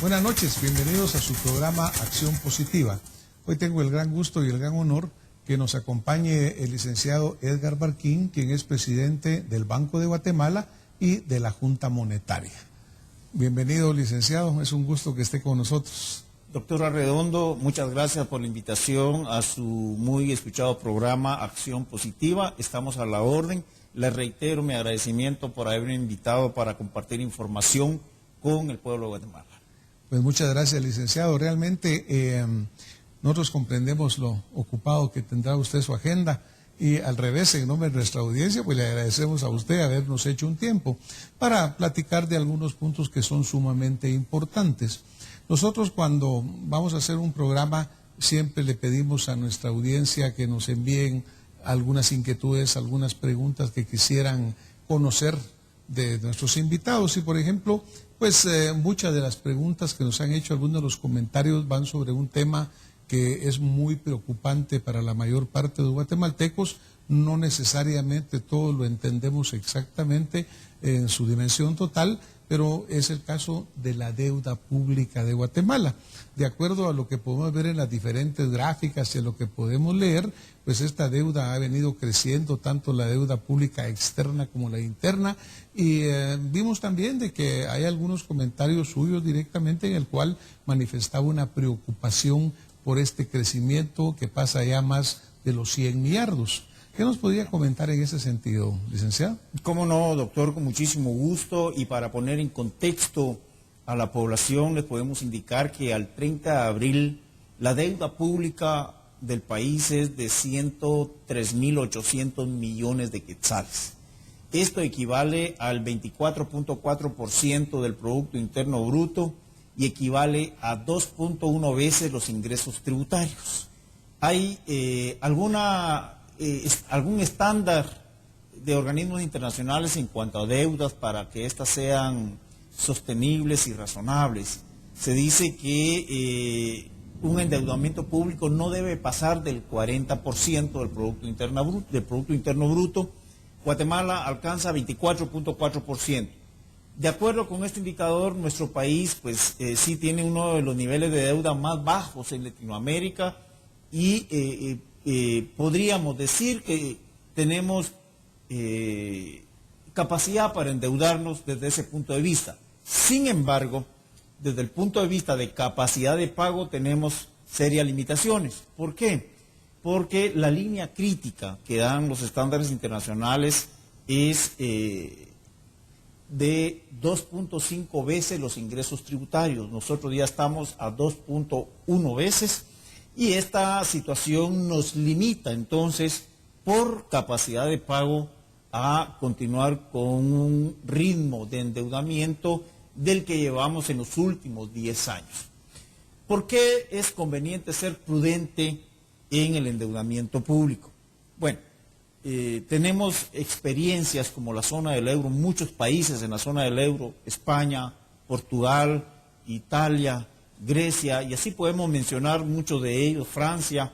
Buenas noches, bienvenidos a su programa Acción Positiva. Hoy tengo el gran gusto y el gran honor que nos acompañe el licenciado Edgar Barquín, quien es presidente del Banco de Guatemala y de la Junta Monetaria. Bienvenido, licenciado, es un gusto que esté con nosotros. Doctor Arredondo, muchas gracias por la invitación a su muy escuchado programa Acción Positiva. Estamos a la orden. Les reitero mi agradecimiento por haberme invitado para compartir información con el pueblo de Guatemala. Pues muchas gracias, licenciado. Realmente nosotros comprendemos lo ocupado que tendrá usted su agenda y al revés, en nombre de nuestra audiencia, pues le agradecemos a usted habernos hecho un tiempo para platicar de algunos puntos que son sumamente importantes. Nosotros cuando vamos a hacer un programa siempre le pedimos a nuestra audiencia que nos envíen algunas inquietudes, algunas preguntas que quisieran conocer de nuestros invitados y por ejemplo, pues muchas de las preguntas que nos han hecho, algunos de los comentarios van sobre un tema que es muy preocupante para la mayor parte de los guatemaltecos, no necesariamente todos lo entendemos exactamente en su dimensión total, pero es el caso de la deuda pública de Guatemala. De acuerdo a lo que podemos ver en las diferentes gráficas y a lo que podemos leer, pues esta deuda ha venido creciendo, tanto la deuda pública externa como la interna, y vimos también de que hay algunos comentarios suyos directamente en el cual manifestaba una preocupación por este crecimiento que pasa ya más de los 100 millardos. ¿Qué nos podría comentar en ese sentido, licenciado? Cómo no, doctor, con muchísimo gusto. Y para poner en contexto a la población, les podemos indicar que al 30 de abril la deuda pública del país es de 103.800 millones de quetzales. Esto equivale al 24.4% del Producto Interno Bruto y equivale a 2.1 veces los ingresos tributarios. Hay algún estándar de organismos internacionales en cuanto a deudas para que éstas sean sostenibles y razonables. Se dice que un endeudamiento público no debe pasar del 40% del Producto Interno Bruto. Guatemala alcanza 24.4%. De acuerdo con este indicador, nuestro país pues sí tiene uno de los niveles de deuda más bajos en Latinoamérica y podríamos decir que tenemos capacidad para endeudarnos desde ese punto de vista. Sin embargo, desde el punto de vista de capacidad de pago tenemos serias limitaciones. ¿Por qué? Porque la línea crítica que dan los estándares internacionales es de 2.5 veces los ingresos tributarios. Nosotros ya estamos a 2.1 veces. Y esta situación nos limita entonces por capacidad de pago a continuar con un ritmo de endeudamiento del que llevamos en los últimos 10 años. ¿Por qué es conveniente ser prudente en el endeudamiento público? Bueno, tenemos experiencias como la zona del euro, muchos países en la zona del euro, España, Portugal, Italia, Grecia, y así podemos mencionar muchos de ellos, Francia,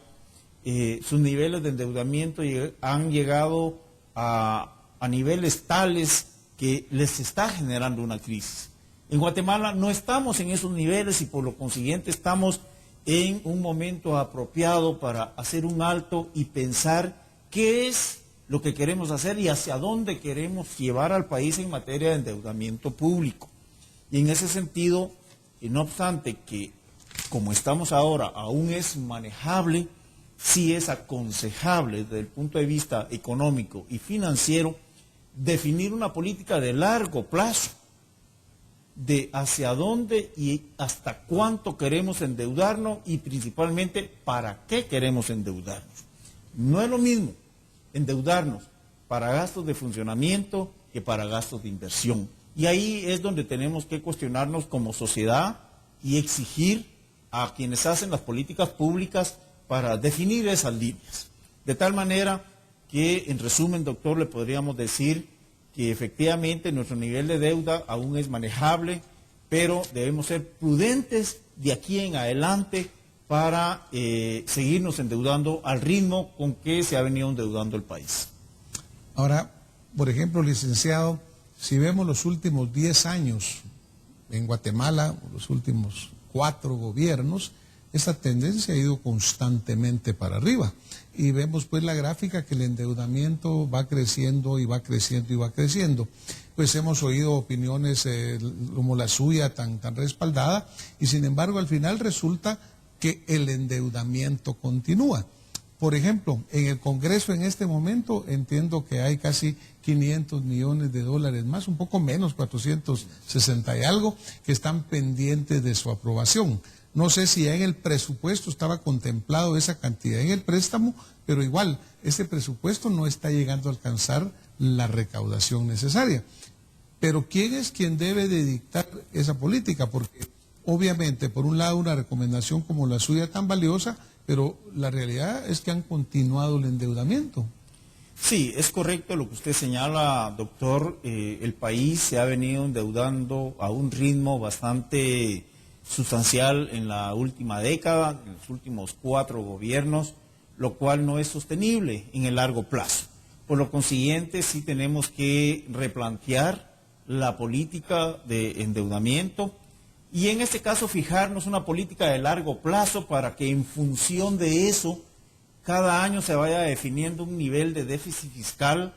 sus niveles de endeudamiento han llegado a niveles tales que les está generando una crisis. En Guatemala no estamos en esos niveles y por lo consiguiente estamos en un momento apropiado para hacer un alto y pensar qué es lo que queremos hacer y hacia dónde queremos llevar al país en materia de endeudamiento público. Y en ese sentido, no obstante que, como estamos ahora, aún es manejable, sí es aconsejable desde el punto de vista económico y financiero definir una política de largo plazo, de hacia dónde y hasta cuánto queremos endeudarnos y principalmente para qué queremos endeudarnos. No es lo mismo endeudarnos para gastos de funcionamiento que para gastos de inversión. Y ahí es donde tenemos que cuestionarnos como sociedad y exigir a quienes hacen las políticas públicas para definir esas líneas. De tal manera que, en resumen, doctor, le podríamos decir que efectivamente nuestro nivel de deuda aún es manejable, pero debemos ser prudentes de aquí en adelante para seguirnos endeudando al ritmo con que se ha venido endeudando el país. Ahora, por ejemplo, licenciado, si vemos los últimos 10 años, en Guatemala, los últimos 4 gobiernos, esta tendencia ha ido constantemente para arriba. Y vemos pues la gráfica que el endeudamiento va creciendo y va creciendo y va creciendo. Pues hemos oído opiniones como la suya tan respaldada, y sin embargo al final resulta que el endeudamiento continúa. Por ejemplo, en el Congreso en este momento entiendo que hay casi 500 millones de dólares más, un poco menos, 460 y algo, que están pendientes de su aprobación. No sé si ya en el presupuesto estaba contemplado esa cantidad en el préstamo, pero igual, este presupuesto no está llegando a alcanzar la recaudación necesaria. Pero ¿quién es quien debe de dictar esa política? Porque obviamente, por un lado, una recomendación como la suya tan valiosa, pero la realidad es que han continuado el endeudamiento. Sí, es correcto lo que usted señala, doctor. El país se ha venido endeudando a un ritmo bastante sustancial en la última década, en los últimos 4 gobiernos, lo cual no es sostenible en el largo plazo. Por lo consiguiente, sí tenemos que replantear la política de endeudamiento y en este caso fijarnos una política de largo plazo para que en función de eso cada año se vaya definiendo un nivel de déficit fiscal,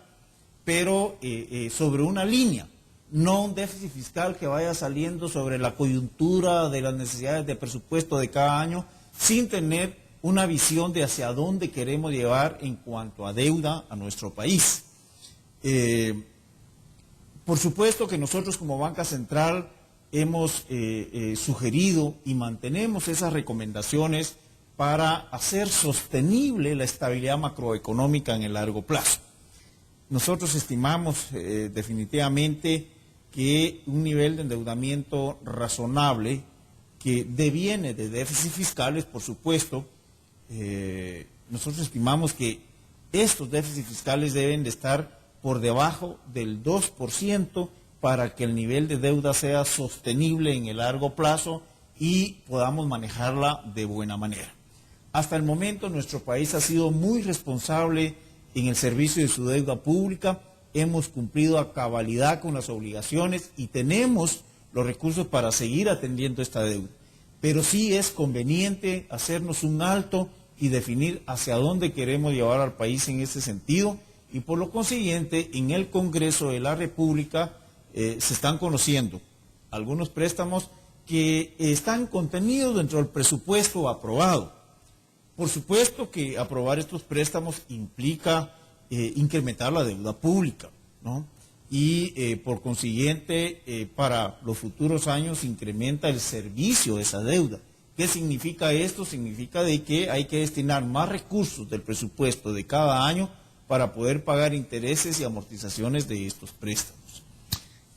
pero sobre una línea, no un déficit fiscal que vaya saliendo sobre la coyuntura de las necesidades de presupuesto de cada año, sin tener una visión de hacia dónde queremos llevar en cuanto a deuda a nuestro país. Por supuesto que nosotros como Banca Central hemos sugerido y mantenemos esas recomendaciones para hacer sostenible la estabilidad macroeconómica en el largo plazo. Nosotros estimamos definitivamente que un nivel de endeudamiento razonable que deviene de déficits fiscales, por supuesto, nosotros estimamos que estos déficits fiscales deben de estar por debajo del 2% para que el nivel de deuda sea sostenible en el largo plazo y podamos manejarla de buena manera. Hasta el momento nuestro país ha sido muy responsable en el servicio de su deuda pública, hemos cumplido a cabalidad con las obligaciones y tenemos los recursos para seguir atendiendo esta deuda. Pero sí es conveniente hacernos un alto y definir hacia dónde queremos llevar al país en ese sentido, y por lo consiguiente en el Congreso de la República se están conociendo algunos préstamos que están contenidos dentro del presupuesto aprobado. Por supuesto que aprobar estos préstamos implica incrementar la deuda pública, ¿no? Y por consiguiente para los futuros años incrementa el servicio de esa deuda. ¿Qué significa esto? Significa de que hay que destinar más recursos del presupuesto de cada año para poder pagar intereses y amortizaciones de estos préstamos.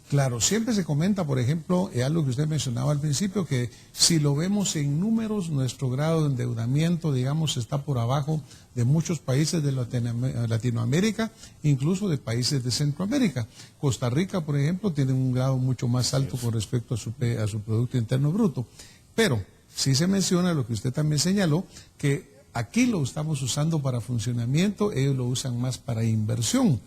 Claro, siempre se comenta, por ejemplo, algo que usted mencionaba al principio, que si lo vemos en números, nuestro grado de endeudamiento, digamos, está por abajo de muchos países de Latinoamérica, incluso de países de Centroamérica. Costa Rica, por ejemplo, tiene un grado mucho más alto con respecto a su Producto Interno Bruto. Pero sí se menciona lo que usted también señaló, que aquí lo estamos usando para funcionamiento, ellos lo usan más para inversión.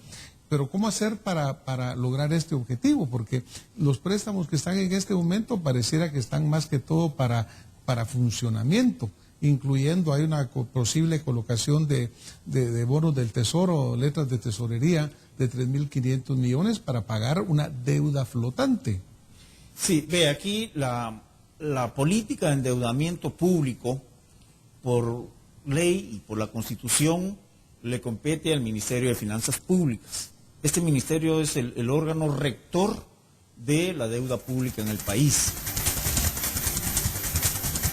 Pero ¿cómo hacer para lograr este objetivo? Porque los préstamos que están en este momento pareciera que están más que todo para funcionamiento, incluyendo hay una posible colocación de bonos del Tesoro, letras de tesorería de 3.500 millones para pagar una deuda flotante. Sí, ve, aquí la política de endeudamiento público, por ley y por la Constitución, le compete al Ministerio de Finanzas Públicas. Este ministerio es el órgano rector de la deuda pública en el país.